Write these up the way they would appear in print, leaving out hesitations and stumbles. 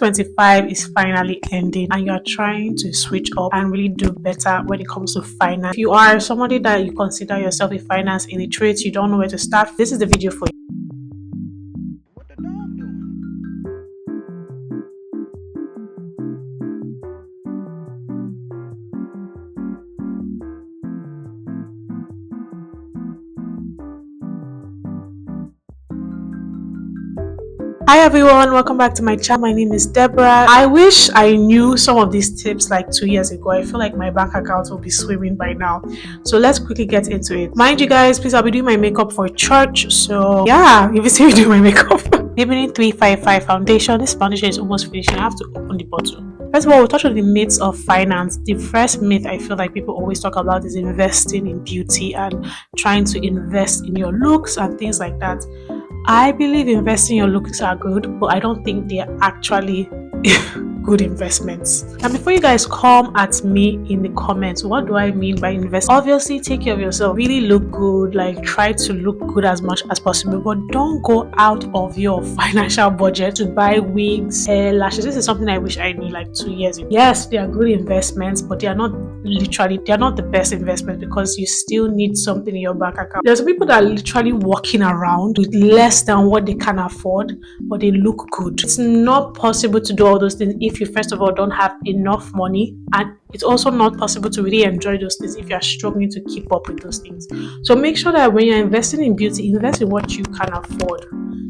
2025 is finally ending and you're trying to switch up and really do better when it comes to finance. If you are somebody that you consider yourself a finance illiterate, you don't know where to start, this is the video for you. What the dog doing? Hi everyone, welcome back to my channel. My name is Deborah. I wish I knew some of these tips like 2 years ago. I feel like my bank account will be swimming by now. So let's quickly get into it. Mind you guys, please, I'll be doing my makeup for church. So yeah, if you see me doing my makeup. Maybelline 355 foundation. This foundation is almost finished. I have to open the bottle. First of all, we'll touch on the myths of finance. The first myth I feel like people always talk about is investing in beauty and trying to invest in your looks and things like that. I believe investing in your looks are good, but I don't think they're actually good investments. And before you guys come at me in the comments, what do I mean by invest? Obviously, take care of yourself. Really look good, like try to look good as much as possible, but don't go out of your financial budget to buy wigs, hair, lashes. This is something I wish I knew like 2 years ago. Yes, they are good investments, but they are not the best investment because you still need something in your bank account. There's people that are literally walking around with less than what they can afford, but they look good. It's not possible to do all those things if you first of all don't have enough money, and it's also not possible to really enjoy those things if you're struggling to keep up with those things. So make sure that when you're investing in beauty, invest in what you can afford.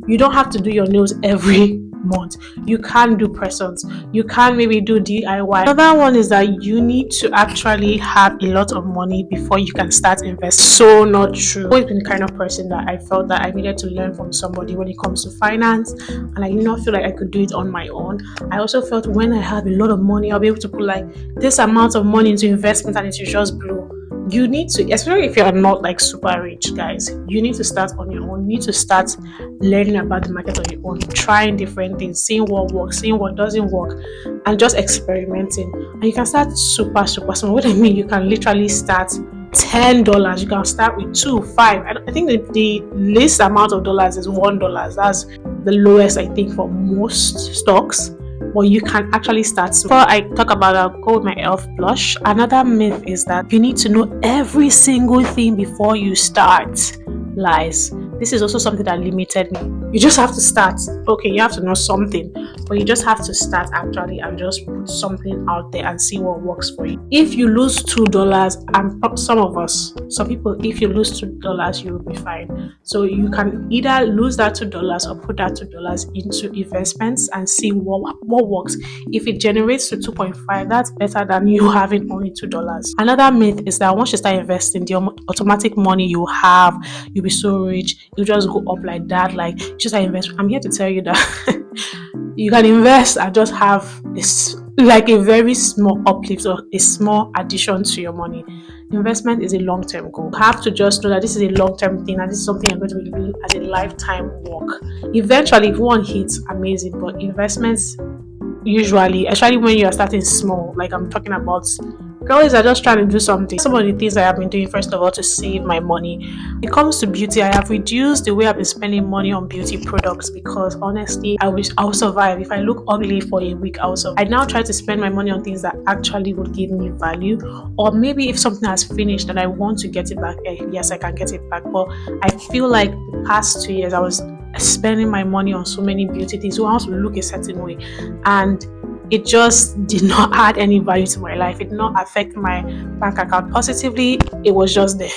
You don't have to do your nails every month. You can do press-ons. You can maybe do DIY. Another one is that you need to actually have a lot of money before you can start investing. So not true. I've always been the kind of person that I felt that I needed to learn from somebody when it comes to finance, and I did not feel like I could do it on my own. I also felt when I have a lot of money, I'll be able to put like this amount of money into investment and it will just blow. You need to, especially if you're not like super rich, guys, you need to start on your own. You need to start learning about the market on your own, trying different things, seeing what works, seeing what doesn't work, and just experimenting. And you can start super small. What I mean, you can literally start $10. You can start with 2, 5. I think the least amount of dollars is $1. That's the lowest I think for most stocks. But you can actually start. So before I talk about I'll go with my e.l.f. blush. Another myth is that you need to know every single thing before you start. Lies. This is also something that limited me. You just have to start. Okay, you have to know something, but you just have to start actually and just put something out there and see what works for you. If you lose $2, and some people, if you lose $2, you will be fine. So you can either lose that $2 or put that $2 into investments and see what works. If it generates to 2.5, that's better than you having only $2. Another myth is that once you start investing, the automatic money you have, you'll be so rich, you just go up like that. Like just invest. I'm here to tell you that you can invest and just have this like a very small uplift or a small addition to your money. Investment is a long-term goal. You have to just know that this is a long-term thing and this is something you're going to be doing as a lifetime work. Eventually, if one hits, amazing. But investments usually, especially when you are starting small, like I'm talking about girls are just trying to do something. Some of the things I have been doing, first of all, to save my money. When it comes to beauty, I have reduced the way I've been spending money on beauty products because honestly, I'll survive. If I look ugly for a week, I'll survive. I now try to spend my money on things that actually would give me value, or maybe if something has finished and I want to get it back, yes, I can get it back. But I feel like the past 2 years, I was spending my money on so many beauty things. So I want to look a certain way, and it just did not add any value to my life. It did not affect my bank account positively. It was just there.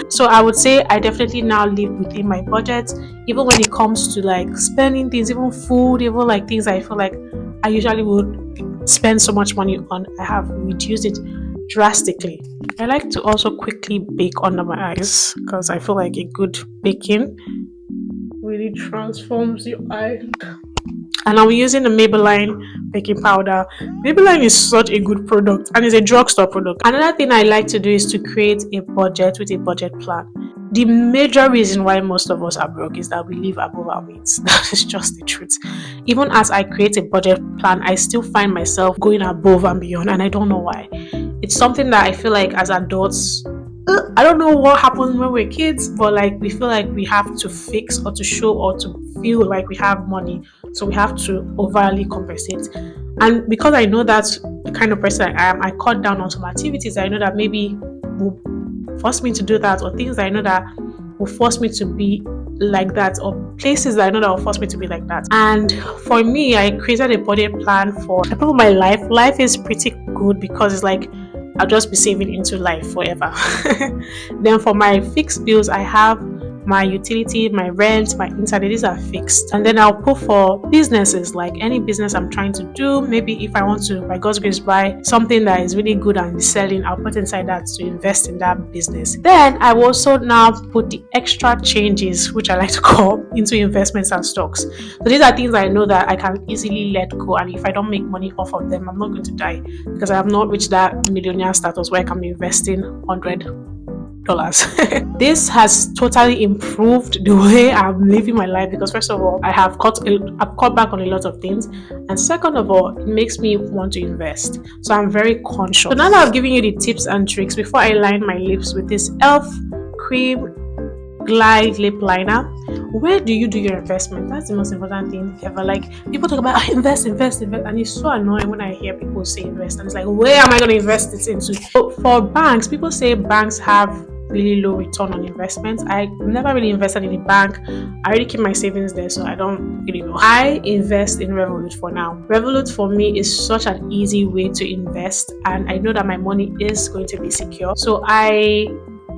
So I would say I definitely now live within my budget, even when it comes to like spending things, even food, even like things I feel like I usually would spend so much money on. I have reduced it drastically. I like to also quickly bake under my eyes because I feel like a good baking really transforms your eye. And I'm using the Maybelline baking powder. Maybelline is such a good product and it's a drugstore product. Another thing I like to do is to create a budget with a budget plan. The major reason why most of us are broke is that we live above our means. That is just the truth. Even as I create a budget plan, I still find myself going above and beyond, and I don't know why. It's something that I feel like as adults, I don't know what happens when we're kids, but like we feel like we have to fix or to show or to feel like we have money So we have to overly compensate. And because I know that's the kind of person I am, I cut down on some activities I know that maybe will force me to do that, or things that I know that will force me to be like that, or places that I know that will force me to be like that. And for me, I created a budget plan for the people of my life. Life is pretty good because it's like I'll just be saving into life forever. Then for my fixed bills, I have my utility, my rent, my internet, these are fixed. And then I'll put for businesses, like any business I'm trying to do. Maybe if I want to, by God's grace, buy something that is really good and selling, I'll put inside that to invest in that business. Then I will also now put the extra changes, which I like to call, into investments and stocks. So these are things I know that I can easily let go, and if I don't make money off of them, I'm not going to die, because I have not reached that millionaire status where I can be investing $100. This has totally improved the way I'm living my life, because first of all, I've cut back on a lot of things, and second of all, it makes me want to invest. So I'm very conscious. So now that I've given you the tips and tricks, before I line my lips with this Elf Cream Glide Lip Liner, where do you do your investment? That's the most important thing ever. Like, people talk about invest, and it's so annoying when I hear people say invest, and it's like, where am I going to invest this into? So for banks, people say banks have really low return on investments. I never really invested in the bank. I already keep my savings there, so I don't really know. I invest in Revolut for now. Revolut for me is such an easy way to invest, and I know that my money is going to be secure. So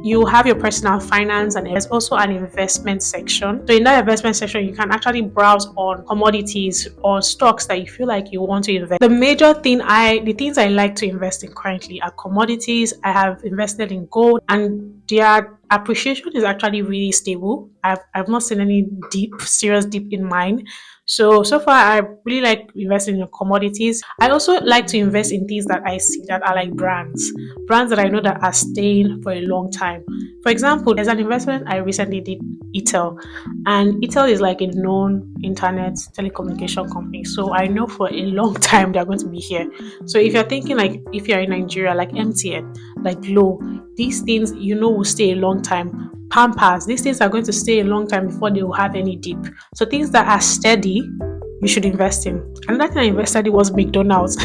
you have your personal finance, and there's also an investment section. So in that investment section, you can actually browse on commodities or stocks that you feel like you want to invest. The things I like to invest in currently are commodities. I have invested in gold, and their appreciation is actually really stable. I've not seen any serious dip in mine. So far, I really like investing in commodities. I also like to invest in things that I see that are like brands that I know that are staying for a long time. For example, there's an investment I recently did, Etel, and Etel is like a known internet telecommunication company. So I know for a long time they're going to be here. So if you're thinking, like, if you're in Nigeria, like MTN, like Glo, these things will stay a long time. Pampers, these things are going to stay a long time before they will have any dip. So things that are steady, you should invest in. Another thing I invested in was McDonald's.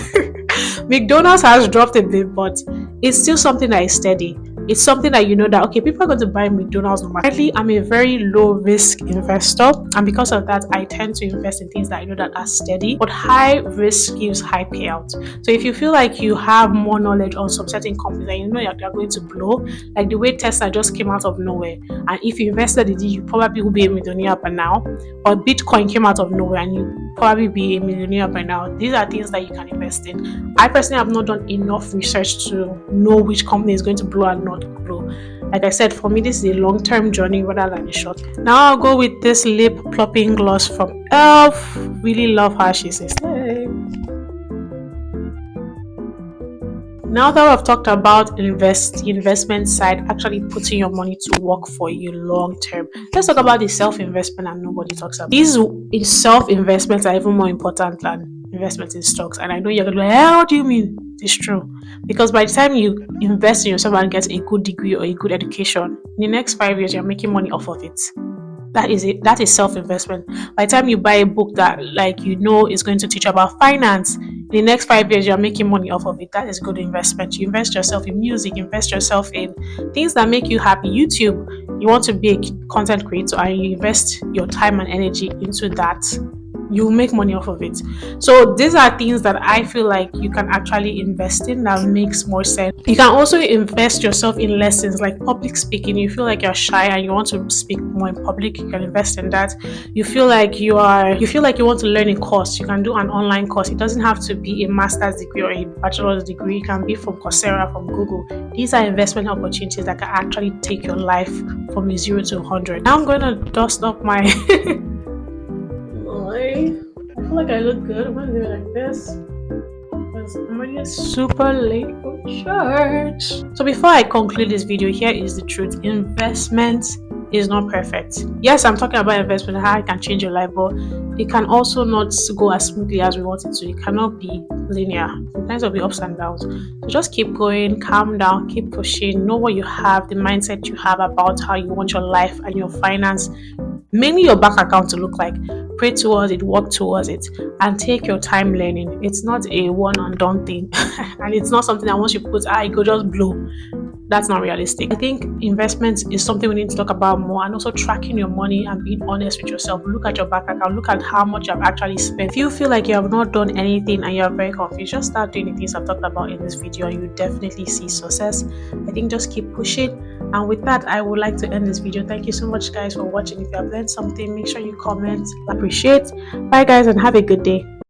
McDonald's has dropped a bit, but it's still something that is steady. It's something that that, okay, people are going to buy McDonald's no matter. Currently, I'm a very low risk investor, and because of that, I tend to invest in things that I know that are steady, but high risk gives high payout. So if you feel like you have more knowledge on some certain companies and you know they're going to blow, like the way Tesla just came out of nowhere, and if you invested in it, you probably will be a millionaire by now, or Bitcoin came out of nowhere and you probably be a millionaire by now. These are things that you can invest in. I personally have not done enough research to know which company is going to blow and not blow. Like I said, for me, this is a long-term journey rather than a short. Now I'll go with this lip plopping gloss from Elf. Really love how she says, hey. Now that we've talked about investment side, actually putting your money to work for you long term, let's talk about the self-investment that nobody talks about. These self-investments are even more important than investments in stocks. And I know you're going to be like, how do you mean? It's true. Because by the time you invest in yourself and get a good degree or a good education, in the next 5 years, you're making money off of it. That is it. That is self-investment. By the time you buy a book that is going to teach you about finance, in the next 5 years you're making money off of it. That is good investment. You invest yourself in music, invest yourself in things that make you happy. YouTube, you want to be a content creator and you invest your time and energy into that, you make money off of it. So these are things that I feel like you can actually invest in that makes more sense. You can also invest yourself in lessons like public speaking. You feel like you're shy and you want to speak more in public, you can invest in that. You feel like you want to learn a course, you can do an online course. It doesn't have to be a master's degree or a bachelor's degree. It can be from Coursera, from Google. These are investment opportunities that can actually take your life from a 0 to 100. Now I'm going to dust up my I feel like I look good. I'm gonna do it like this because I'm already super late for church. So before I conclude this video, here is the truth. Investment is not perfect. Yes, I'm talking about investment and how it can change your life, but it can also not go as smoothly as we want it to. It cannot be linear. Sometimes there'll be ups and downs. So just keep going, calm down, keep pushing, know what you have, the mindset you have about how you want your life and your finance, mainly your bank account, to look like. pray towards it, work towards it, and take your time learning. It's not a one and done thing, and it's not something that once you put, it go just blow. That's not realistic. I think investments is something we need to talk about more, and also tracking your money and being honest with yourself. Look at your bank account, look at how much you have actually spent. If you feel like you have not done anything and you are very confused, just start doing the things I've talked about in this video and you definitely see success. I think just keep pushing. And with that, I would like to end this video. Thank you so much, guys, for watching. If you have learned something, make sure you comment. Appreciate. Bye, guys, and have a good day.